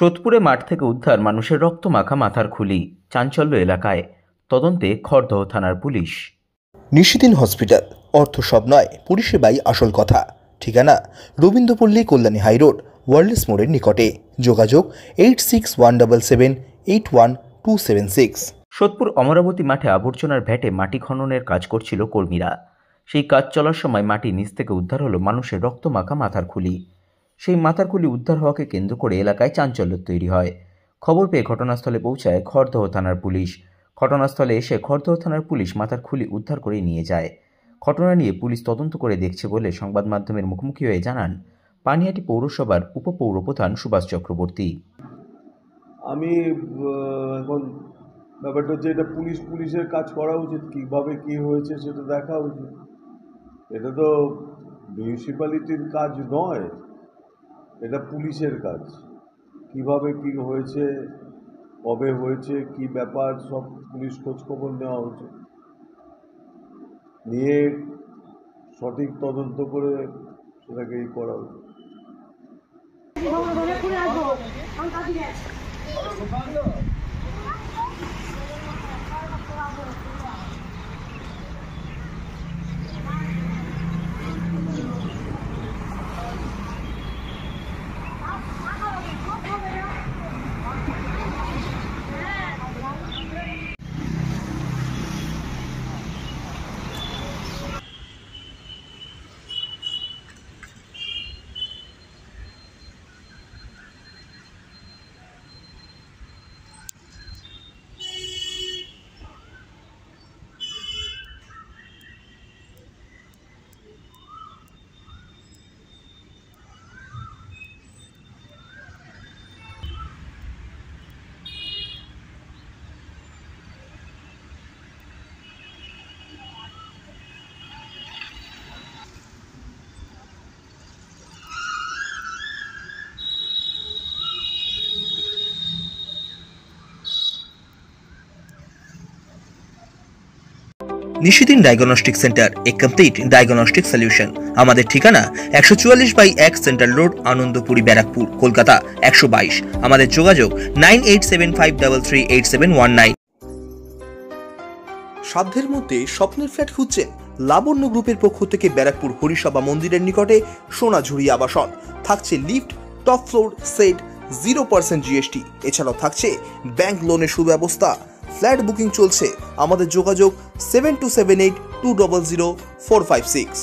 সোদপুরে মাঠ থেকে উদ্ধার মানুষের রক্তমাখা মাথার খুলি, চাঞ্চল্য এলাকায়। তদন্তে খড়দহ থানার পুলিশ। নিশিদিন হসপিটাল, অর্থ সব নয়, পরিষেবাই আসল কথা। ঠিকানা রবীন্দ্রপল্লী, কল্যাণী হাইরোড, ওয়ার্ল্ডস মোড়ের নিকটে। যোগাযোগ 8617781276। সোদপুর অমরাবতী মাঠে আবর্জনার ভ্যাটে মাটি খননের কাজ করছিল কর্মীরা। সেই কাজ চলার সময় মাটির নিচ থেকে উদ্ধার হলো মানুষের রক্তমাখা মাথার খুলি। সেই মাথার খুলি উদ্ধার হওয়াকে কেন্দ্র করে এলাকায় চাঞ্চল্য তৈরি হয়। খবর পেয়ে ঘটনাস্থলে পৌঁছায় খড়দহ থানার পুলিশ। ঘটনাস্থলে এসে খড়দহ থানার পুলিশ মাথার খুলি উদ্ধার করে নিয়ে যায়। ঘটনা নিয়ে পুলিশ তদন্ত করে দেখছে বলে সংবাদ মাধ্যমের মুখোমুখি হয়ে জানান পানিহাটি পৌরসভার উপপৌরপ্রধান সুভাষ চক্রবর্তী। আমি এখন ব্যাপারটা হচ্ছে, এটা পুলিশের কাজ করা উচিত। কীভাবে কী হয়েছে সেটা দেখা উচিত। এটা তো মিউনিসিপ্যালিটির কাজ নয়, এটা পুলিশের কাজ। কিভাবে কি হয়েছে, কবে হয়েছে, কি ব্যাপার, সব পুলিশ খোঁজখবর নেওয়া উচিত, নিয়ে সঠিক তদন্ত করে সেটাকে করা উচিত। নিশিদিন ডায়াগনস্টিক সেন্টার, এ কমপ্লিট ডায়াগনস্টিক সলিউশন। আমাদের ঠিকানা 144/1 সেন্ট্রাল রোড, আনন্দপুরি, ব্যারাকপুর, কলকাতা 122। আমাদের যোগাযোগ 9875338719। সাধ্যের মধ্যে স্বপ্নের ফ্ল্যাট খুঁজছেন? লাবণ্য গ্রুপের পক্ষ থেকে ব্যারাকপুর হরিসভা মন্দিরের নিকটে সোনাঝুরি আবাসন। থাকছে lift, top floor, set, 0% GST। এছাড়াও থাকছে ব্যাংক লোনের সুব্যবস্থা। ফ্ল্যাট বুকিং চলছে। আমাদের যোগাযোগ 7278200456।